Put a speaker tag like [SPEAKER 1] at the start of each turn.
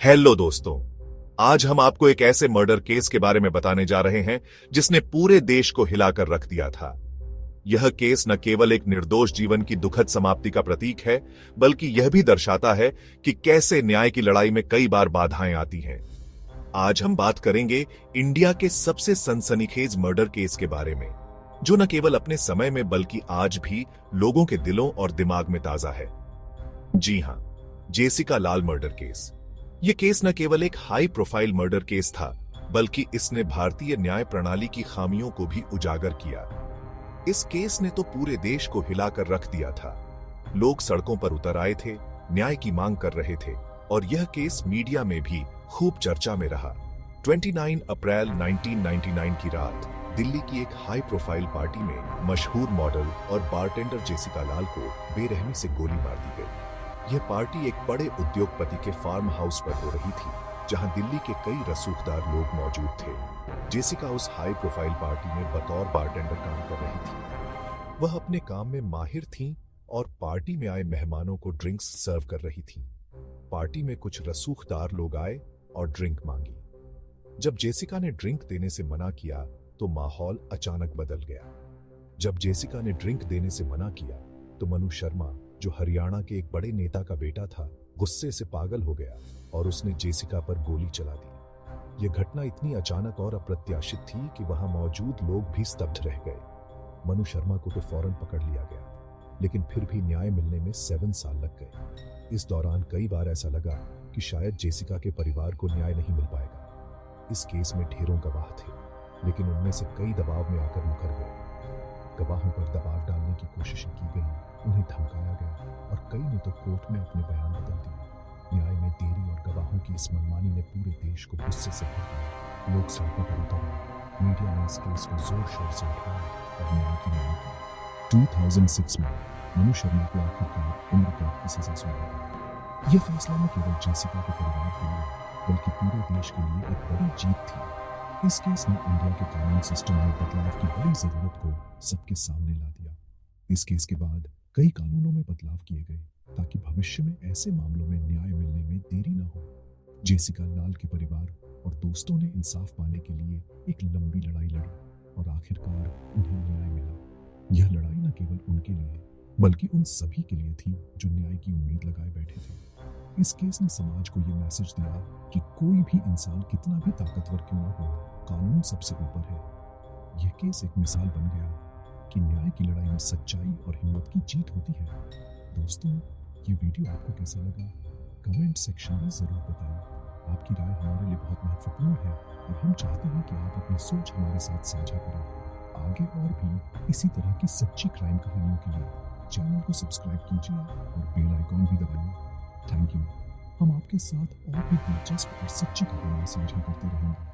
[SPEAKER 1] Hello दोस्तों, आज हम आपको एक ऐसे मर्डर केस के बारे में बताने जा रहे हैं जिसने पूरे देश को हिलाकर रख दिया था। यह केस न केवल एक निर्दोष जीवन की दुखद समाप्ति का प्रतीक है, बल्कि यह भी दर्शाता है कि कैसे न्याय की लड़ाई में कई बार बाधाएं आती हैं। आज हम बात करेंगे इंडिया के सबसे सनसनीखेज मर्डर केस के बारे में, जो न केवल अपने समय में बल्कि आज भी लोगों के दिलों और दिमाग में ताजा है। जी हां, जेसिका लाल मर्डर केस। यह केस न केवल एक हाई प्रोफाइल मर्डर केस था, बल्कि इसने भारतीय न्याय प्रणाली की खामियों को भी उजागर किया। इस केस ने तो पूरे देश को हिलाकर रख दिया था। लोग सड़कों पर उतर आए थे, न्याय की मांग कर रहे थे, और यह केस मीडिया में भी खूब चर्चा में रहा। 29 अप्रैल 1999 की रात दिल्ली की एक हाई प्रोफाइल पार्टी में मशहूर मॉडल और बारटेंडर जेसिका लाल को बेरहमी से गोली मार दी गई। यह पार्टी एक बड़े उद्योगपति के फार्म हाउस पर हो रही थी, जहां दिल्ली के कई रसूखदार लोग मौजूद थे। जेसिका उस हाई प्रोफाइल पार्टी में बतौर बारटेंडर काम कर रही थी। वह अपने काम में माहिर थीं और पार्टी में आए मेहमानों को ड्रिंक्स सर्व कर रही थीं। पार्टी में कुछ रसूखदार लोग आए और ड्रिंक मांगी। जब जेसिका ने ड्रिंक देने से मना किया तो माहौल अचानक बदल गया। जब जेसिका ने ड्रिंक देने से मना किया तो मनु शर्मा, जो हरियाणा के एक बड़े नेता का बेटा था, गुस्से से पागल हो गया और उसने जेसिका पर गोली चला दी। यह घटना इतनी अचानक और अप्रत्याशित थी कि वहां मौजूद लोग भी स्तब्ध रह गए। मनु शर्मा को तो फौरन पकड़ लिया गया, लेकिन फिर भी न्याय मिलने में 7 साल लग गए। इस दौरान कई बार ऐसा लगा कि शायद जेसिका के परिवार को न्याय नहीं मिल पाएगा। इस केस में ढेरों गवाह थे, लेकिन उनमें से कई दबाव में आकर मुकर गए। गवाहों पर दबाव डालने की कोशिशें की गई, उन्हें धमकाया गया और कई ने तो कोर्ट में अपने बयान बदल दिए। न्याय में देरी और गवाहों की इस मनमानी ने पूरे देश को गुस्से से भर दिया। लोग सड़कों पर उतर आए, मीडिया ने इस केस को जोर शोर से उठाया और न्याय की मांग की। 2006 में मनु शर्मा को आखिरकार उम्र कैद की सजा सुनाई गई। यह फैसला न केवल जेसिका के परिवार के लिए, बल्कि पूरे देश के लिए एक बड़ी जीत थी। इस केस ने इंडिया के कानून सिस्टम में बदलाव की बड़ी जरूरत को सबके सामने ला दिया। इस केस के बाद कई कानूनों में बदलाव किए गए ताकि भविष्य में ऐसे मामलों में न्याय मिलने में देरी न हो। जेसिका लाल के परिवार और दोस्तों ने इंसाफ पाने के लिए एक लंबी लड़ाई लड़ी और आखिरकार उन्हें न्याय मिला। यह लड़ाई न केवल उनके लिए, बल्कि उन सभी के लिए थी जो न्याय की उम्मीद लगाए बैठे थे। इस केस ने समाज को यह मैसेज दिया कि कोई भी इंसान कितना भी ताकतवर क्यों न हो, कानून सबसे ऊपर है। यह केस एक मिसाल बन गया कि न्याय की लड़ाई में सच्चाई और हिम्मत की जीत होती है। दोस्तों, ये वीडियो आपको कैसा लगा? कमेंट सेक्शन में जरूर बताइए। आपकी राय हमारे लिए बहुत महत्वपूर्ण है और हम चाहते हैं कि आप अपनी सोच हमारे साथ साझा करें। आगे और भी इसी तरह की सच्ची क्राइम कहानियों के लिए चैनल को सब्सक्राइब कीजिए और बेल आइकॉन भी दबाइए। Thank you. हम आपके साथ और भी दिलचस्प और सच्ची कहानियां साझा करते रहेंगे।